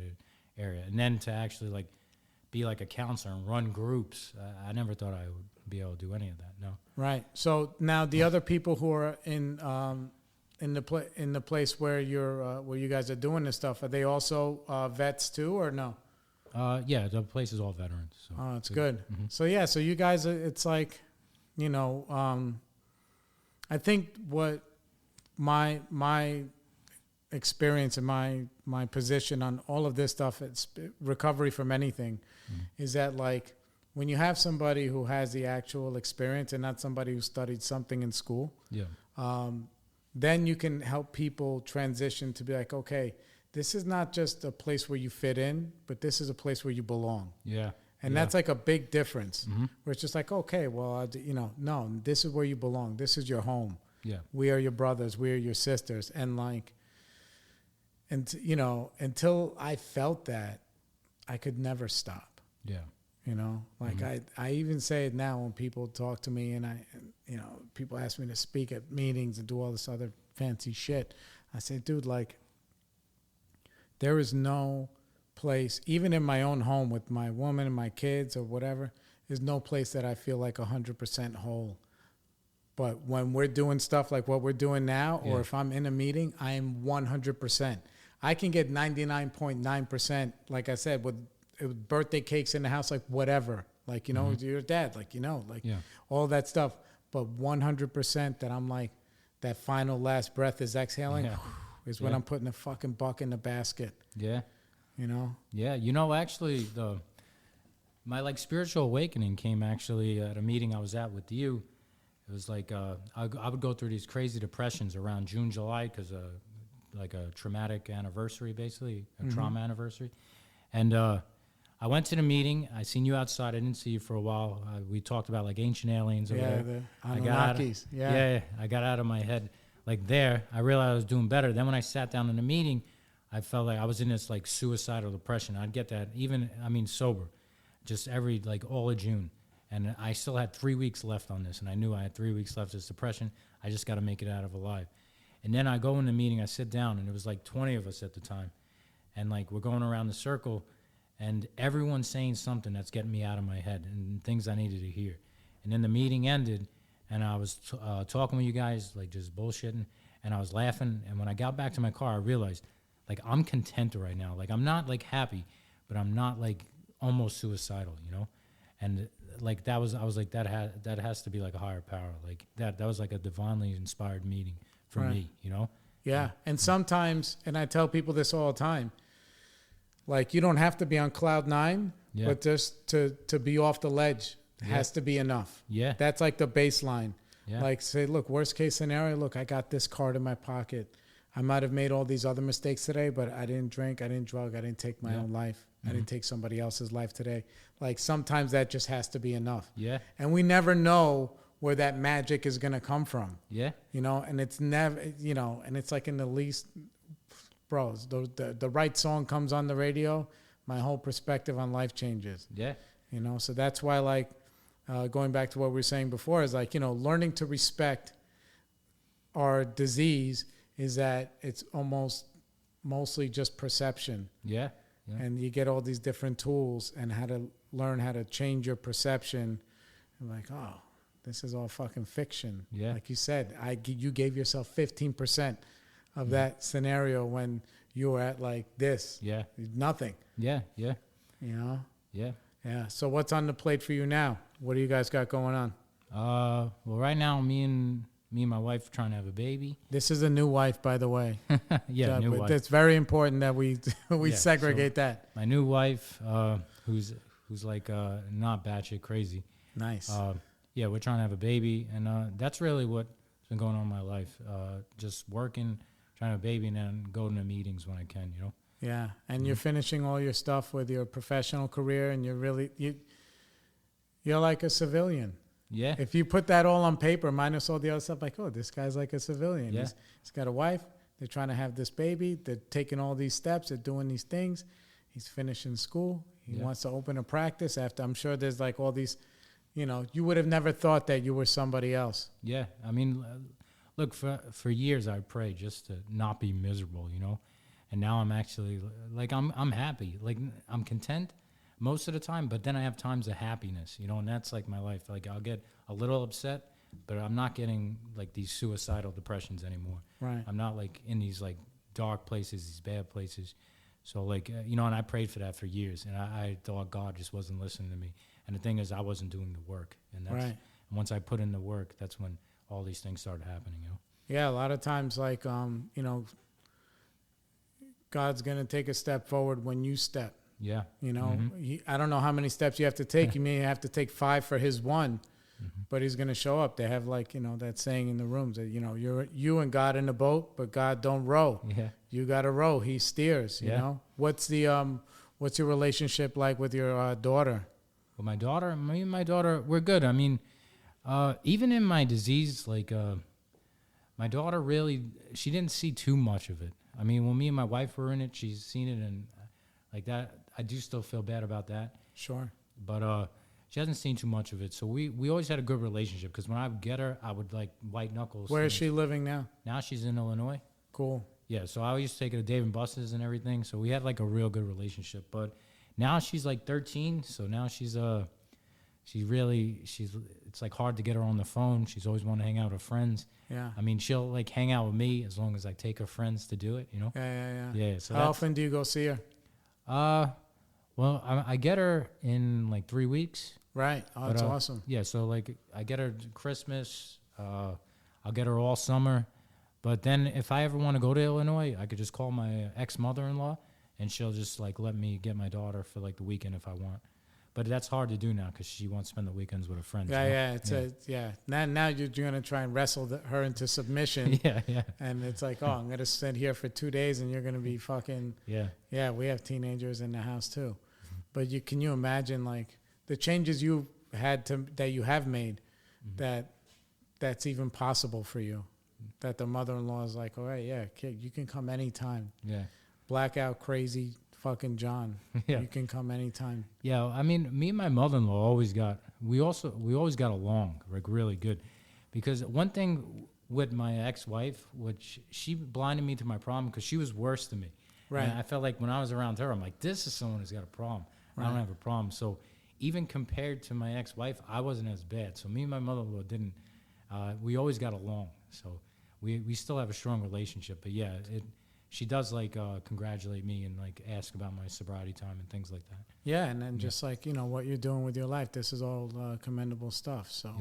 area. And then to actually like be like a counselor and run groups, I never thought I would be able to do any of that. No. Right. So now the other people who are in the place where where you guys are doing this stuff, are they also vets too, or no? Yeah, the place is all veterans. So oh, it's good. Mm-hmm. So you guys, it's like, I think what my experience and my position on all of this stuff, it's recovery from anything, is that like when you have somebody who has the actual experience and not somebody who studied something in school, then you can help people transition to be like, okay, this is not just a place where you fit in, but this is a place where you belong. Yeah. And that's like a big difference, where it's just like, okay, well, no, this is where you belong. This is your home. Yeah. We are your brothers. We are your sisters. And like, until I felt that, I could never stop. Yeah. I even say it now when people talk to me and people ask me to speak at meetings and do all this other fancy shit. I say, dude, like, there is no place, even in my own home with my woman and my kids or whatever, there's no place that I feel like 100% whole. But when we're doing stuff like what we're doing now, or if I'm in a meeting, I am 100%. I can get 99.9%, like I said, with birthday cakes in the house, like whatever, like, your dad, like, all that stuff. But 100% that I'm like, that final last breath is exhaling, is when I'm putting the fucking buck in the basket. Yeah. Yeah. Actually, my like spiritual awakening came actually at a meeting I was at with you. It was like I would go through these crazy depressions around June, July, because like a traumatic anniversary, basically a trauma anniversary. And I went to the meeting. I seen you outside. I didn't see you for a while. We talked about like ancient aliens. Yeah, the Anunnakis. I got out of my head. Like there, I realized I was doing better. Then when I sat down in the meeting, I felt like I was in this like suicidal depression. I'd get that sober, just all of June. And I still had 3 weeks left on this. And I knew I had 3 weeks left of this depression. I just got to make it out of alive. And then I go in the meeting, I sit down, and it was like 20 of us at the time. And like we're going around the circle, and everyone's saying something that's getting me out of my head and things I needed to hear. And then the meeting ended, and I was talking with you guys, like just bullshitting, and I was laughing. And when I got back to my car, I realized, like, I'm content right now. Like, I'm not like happy, but I'm not like almost suicidal, And like I was like, that has to be like a higher power. Like that was like a divinely inspired meeting for me, Yeah. And sometimes, and I tell people this all the time, like, you don't have to be on cloud 9, but just to be off the ledge has to be enough. Yeah. That's like the baseline. Yeah. Like, say, look, worst case scenario, look, I got this card in my pocket. I might have made all these other mistakes today, but I didn't drink, I didn't drug, I didn't take my own life. I didn't take somebody else's life today. Like, sometimes that just has to be enough. Yeah. And we never know where that magic is going to come from. Yeah. And it's never, and it's like in the least, bros, the right song comes on the radio, my whole perspective on life changes. Yeah. So that's why, like, going back to what we were saying before, is like, learning to respect our disease is that it's mostly just perception. Yeah. Yeah. And you get all these different tools and how to learn how to change your perception. And like, oh, this is all fucking fiction. Yeah. Like you said, you gave yourself 15% of that scenario when you were at like this. Yeah. Nothing. Yeah. Yeah. Yeah. Yeah. So what's on the plate for you now? What do you guys got going on? Well, right now, me and my wife are trying to have a baby. This is a new wife, by the way. Yeah, new wife. It's very important that we segregate that. My new wife, who's like not batshit crazy. Nice. Yeah, we're trying to have a baby, and that's really what's been going on in my life. Just working, trying to have a baby, and then going to meetings when I can. Yeah, and you're finishing all your stuff with your professional career, and you're like a civilian. Yeah. If you put that all on paper, minus all the other stuff, like, oh, this guy's like a civilian. Yeah. He's got a wife. They're trying to have this baby. They're taking all these steps. They're doing these things. He's finishing school. He wants to open a practice after. I'm sure there's like all these, you would have never thought that you were somebody else. Yeah. I mean, look, for years I prayed just to not be miserable, and now I'm actually like, I'm happy. Like, I'm content most of the time, but then I have times of happiness, and that's like my life. Like, I'll get a little upset, but I'm not getting like these suicidal depressions anymore. Right. I'm not like in these like dark places, these bad places. So like, and I prayed for that for years, and I thought God just wasn't listening to me. And the thing is, I wasn't doing the work. And that's, right. And once I put in the work, that's when all these things started happening, Yeah, a lot of times, like, God's going to take a step forward when you step. Yeah. I don't know how many steps you have to take. You may have to take 5 for his one, but he's going to show up. They have like, that saying in the rooms that, you're you and God in the boat, but God don't row. Yeah. You got to row. He steers, you know. What's your relationship like with your daughter? Well, me and my daughter, we're good. I mean, even in my disease, like, my daughter really, she didn't see too much of it. I mean, when me and my wife were in it, she's seen it, and like that, I do still feel bad about that. Sure. But she hasn't seen too much of it. So we always had a good relationship, because when I would get her, I would like white knuckles. Where is she living now? Now she's in Illinois. Cool. Yeah, so I used to take her to Dave & Buster's and everything. So we had like a real good relationship. But now she's like 13, so now she's it's like hard to get her on the phone. She's always wanting to hang out with her friends. Yeah. I mean, she'll like hang out with me as long as I take her friends to do it, Yeah. Yeah. So how often do you go see her? Well, I get her in like 3 weeks. Right. Oh, that's awesome. Yeah, so like I get her Christmas. I'll get her all summer. But then if I ever want to go to Illinois, I could just call my ex-mother-in-law, and she'll just like let me get my daughter for like the weekend if I want. But that's hard to do now, because she won't spend the weekends with her friends. Yeah. Now you're going to try and wrestle her into submission. Yeah. And it's like, I'm going to sit here for 2 days, and you're going to be fucking. Yeah, we have teenagers in the house too. But can you imagine like the changes you that you have made, that's even possible for you, that the mother-in-law is like, all right, yeah, kid, you can come anytime. Yeah. Blackout crazy fucking John. Yeah. You can come anytime. Yeah, I mean, me and my mother-in-law always got along like really good, because one thing with my ex-wife, which she blinded me to my problem, because she was worse than me. Right. And I felt like when I was around her, I'm like, this is someone who's got a problem. Right. I don't have a problem. So even compared to my ex-wife, I wasn't as bad. So me and my mother-in-law didn't. We always got along. So we still have a strong relationship. But yeah, she does like congratulate me and like ask about my sobriety time and things like that. Yeah, and then just like, what you're doing with your life, this is all commendable stuff. So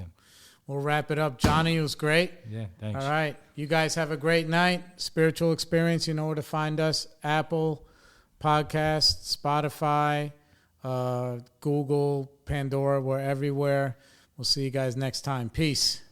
we'll wrap it up. Johnny, it was great. Yeah, thanks. All right. You guys have a great night. Spiritual Experience, you know where to find us. Apple Podcasts, Spotify, Google, Pandora, we're everywhere. We'll see you guys next time. Peace.